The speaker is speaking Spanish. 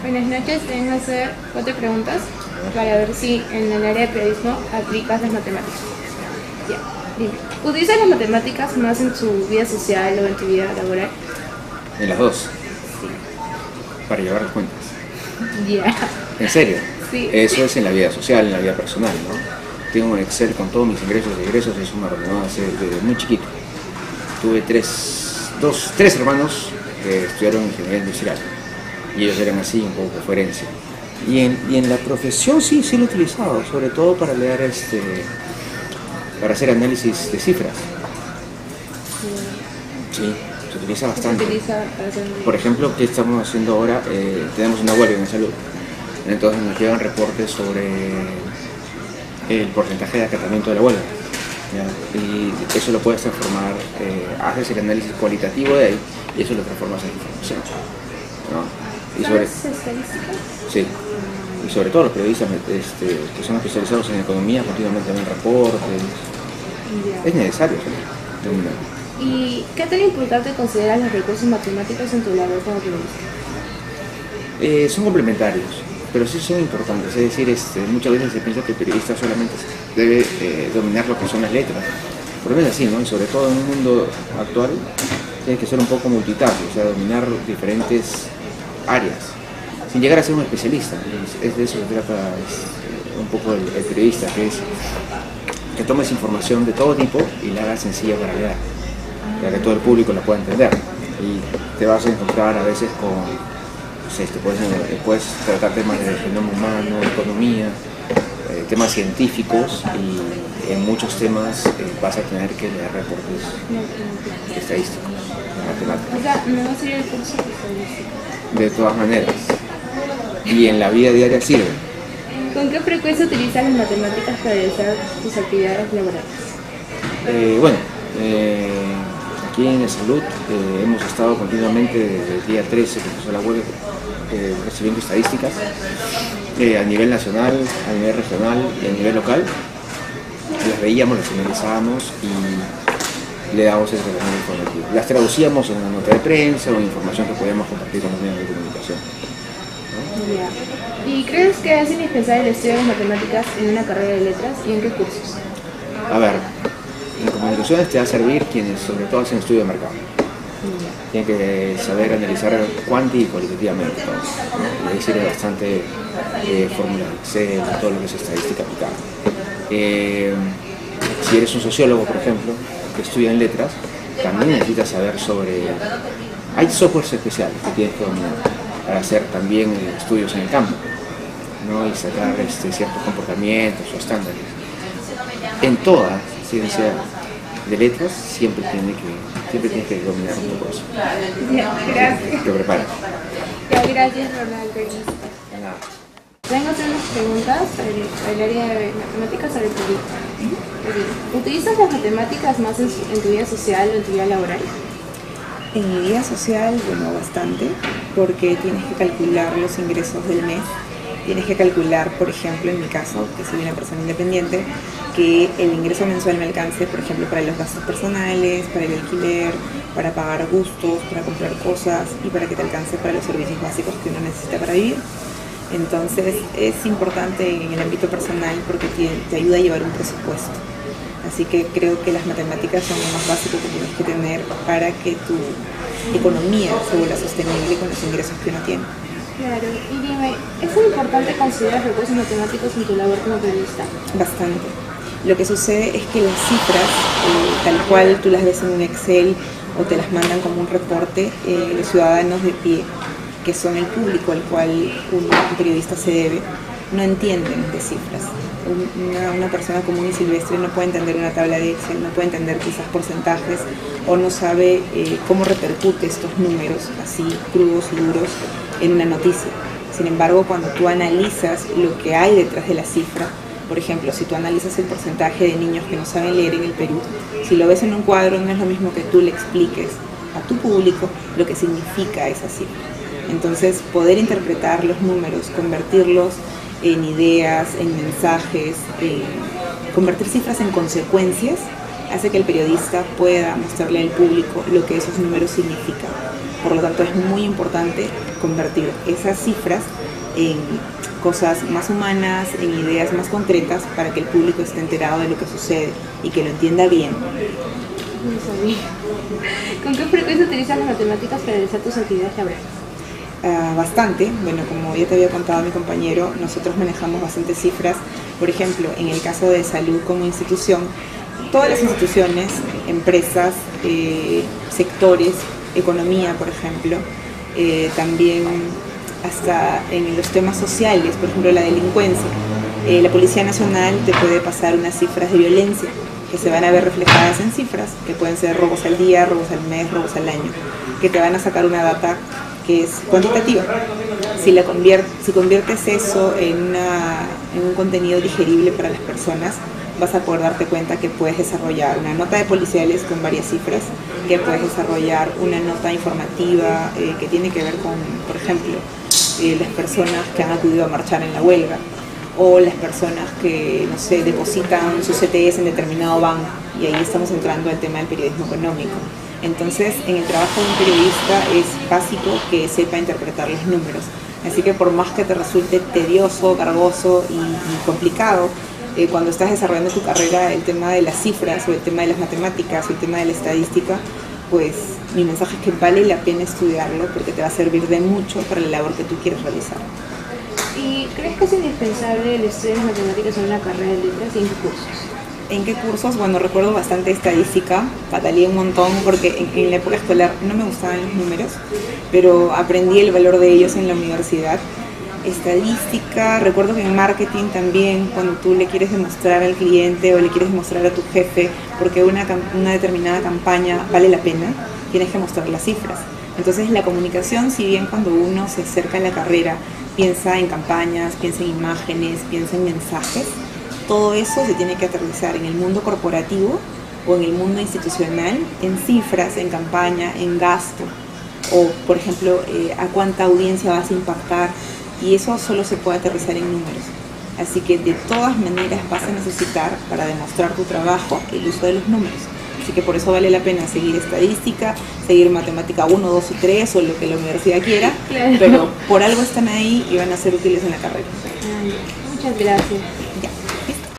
Buenas noches, tengo que hacer 4 preguntas para ver si en el área de periodismo aplicas las matemáticas. Ya, dime, ¿utilizas las matemáticas más en tu vida social o en tu vida laboral? En las dos, Sí. para llevar las cuentas. Ya. ¿En serio? Sí. Eso es en la vida social, en la vida personal, ¿no? Tengo un Excel con todos mis ingresos y egresos, eso me ordenó desde muy chiquito. Tuve tres hermanos que estudiaron ingeniería industrial y ellos eran así, un poco forense. Y en la profesión sí lo he utilizado, sobre todo para leer, para hacer análisis de cifras. Sí, se utiliza bastante. Se utiliza para hacer... Por ejemplo, ¿qué estamos haciendo ahora? Tenemos una huelga en salud. Entonces nos llegan reportes sobre el porcentaje de acatamiento de la huelga. ¿Ya? Y eso lo puedes transformar, haces el análisis cualitativo de ahí y eso lo transformas en información, ¿no? ¿Sabes estadísticas? Sí, y sobre todo los periodistas que son especializados en economía continuamente ven reportes. Ya. Es necesario dominar. ¿Y qué tan importante consideras los recursos matemáticos en tu labor como periodista? Son complementarios, pero sí son importantes. Es decir, muchas veces se piensa que el periodista solamente debe dominar lo que son las letras. Pero no es así, ¿no? Y sobre todo en un mundo actual tienes que ser un poco multitask, o sea, dominar diferentes áreas, sin llegar a ser un especialista. Es de eso que trata un poco el periodista, que tomes información de todo tipo y la hagas sencilla para leer, para que todo el público la pueda entender. Y te vas a encontrar a veces con, no sé, puedes tratar temas de genoma humano, economía, temas científicos, y en muchos temas vas a tener que leer reportes estadísticos, matemáticos. O sea, no sería el curso de estadística. De todas maneras, y en la vida diaria sirve. ¿Con qué frecuencia utilizas las matemáticas para realizar tus actividades laborales? Aquí en la salud hemos estado continuamente desde el día 13 que empezó la huelga recibiendo estadísticas a nivel nacional, a nivel regional y a nivel local. Las veíamos, las analizábamos y le damos ese tratamiento informativo. Las traducíamos en una nota de prensa o en información que podíamos compartir con los medios de comunicación, ¿no? Ya. ¿Y crees que es indispensable el estudio de matemáticas en una carrera de letras y en qué cursos? A ver, en comunicaciones te va a servir quienes sobre todo hacen estudio de mercado. Tienen que saber analizar cuanti y cualitativamente todo, ¿no? Y ahí sirve bastante fórmula Excel, todo lo que es estadística aplicada. Si eres un sociólogo, por ejemplo, que estudia en letras, también necesitas saber sobre... Hay softwares especiales que tienes que dominar para hacer también estudios en el campo, ¿no? Y sacar ciertos comportamientos o estándares. En toda ciencia de letras siempre tienes que dominar un poco eso. Ya, gracias. Te preparas. Ya, gracias, Ronaldo. De nada. Vengo a hacer unas preguntas para el área de matemáticas sobre el periodismo. ¿Utilizas las matemáticas más en tu vida social o en tu vida laboral? En mi vida social, bueno, bastante, porque tienes que calcular los ingresos del mes. Tienes que calcular, por ejemplo, en mi caso, que soy una persona independiente, que el ingreso mensual me alcance, por ejemplo, para los gastos personales, para el alquiler, para pagar gustos, para comprar cosas y para que te alcance para los servicios básicos que uno necesita para vivir. Entonces es importante en el ámbito personal porque te ayuda a llevar un presupuesto. Así que creo que las matemáticas son lo más básico que tienes que tener para que tu economía se vuelva sostenible con los ingresos que uno tiene. Claro, y dime, ¿es muy importante considerar recursos matemáticos en tu labor como periodista? Bastante. Lo que sucede es que las cifras, tal cual tú las ves en un Excel o te las mandan como un reporte, los ciudadanos de pie, que son el público al cual un periodista se debe, no entienden de cifras. Una persona común y silvestre no puede entender una tabla de Excel, no puede entender quizás porcentajes o no sabe cómo repercute estos números así crudos y duros en una noticia. Sin embargo, cuando tú analizas lo que hay detrás de la cifra, por ejemplo, si tú analizas el porcentaje de niños que no saben leer en el Perú, si lo ves en un cuadro no es lo mismo que tú le expliques a tu público lo que significa esa cifra. Entonces, poder interpretar los números, convertirlos en ideas, en mensajes, convertir cifras en consecuencias, hace que el periodista pueda mostrarle al público lo que esos números significan. Por lo tanto, es muy importante convertir esas cifras en cosas más humanas, en ideas más concretas, para que el público esté enterado de lo que sucede y que lo entienda bien. No sabía. ¿Con qué frecuencia utilizas las matemáticas para realizar tus actividades laborales? Bastante. Bueno, como ya te había contado mi compañero, nosotros manejamos bastantes cifras. Por ejemplo, en el caso de salud como institución, todas las instituciones, empresas, sectores, economía, por ejemplo, también hasta en los temas sociales, por ejemplo la delincuencia. La Policía Nacional te puede pasar unas cifras de violencia que se van a ver reflejadas en cifras, que pueden ser robos al día, robos al mes, robos al año, que te van a sacar una data que es cuantitativa. Si conviertes eso en un contenido digerible para las personas, vas a poder darte cuenta que puedes desarrollar una nota de policiales con varias cifras, que puedes desarrollar una nota informativa que tiene que ver con, por ejemplo, las personas que han acudido a marchar en la huelga, o las personas que, no sé, depositan su CTS en determinado banco, y ahí estamos entrando al tema del periodismo económico. Entonces, en el trabajo de un periodista es básico que sepa interpretar los números. Así que por más que te resulte tedioso, cargoso y complicado, cuando estás desarrollando tu carrera, el tema de las cifras o el tema de las matemáticas o el tema de la estadística, pues mi mensaje es que vale la pena estudiarlo porque te va a servir de mucho para la labor que tú quieres realizar. ¿Y crees que es indispensable el estudio de las matemáticas en una carrera de letras y en qué cursos? ¿En qué cursos? Bueno, recuerdo bastante estadística, pataleé un montón porque en la época escolar no me gustaban los números, pero aprendí el valor de ellos en la universidad. Estadística, recuerdo que en marketing también, cuando tú le quieres demostrar al cliente o le quieres demostrar a tu jefe porque una determinada campaña vale la pena, tienes que mostrar las cifras. Entonces la comunicación, si bien cuando uno se acerca a la carrera piensa en campañas, piensa en imágenes, piensa en mensajes, todo eso se tiene que aterrizar en el mundo corporativo o en el mundo institucional, en cifras, en campaña, en gasto, o por ejemplo, a cuánta audiencia vas a impactar, y eso solo se puede aterrizar en números. Así que de todas maneras vas a necesitar, para demostrar tu trabajo, el uso de los números. Así que por eso vale la pena seguir estadística, seguir matemática 1, 2 y 3 o lo que la universidad quiera, claro. Pero por algo están ahí y van a ser útiles en la carrera. Muchas gracias.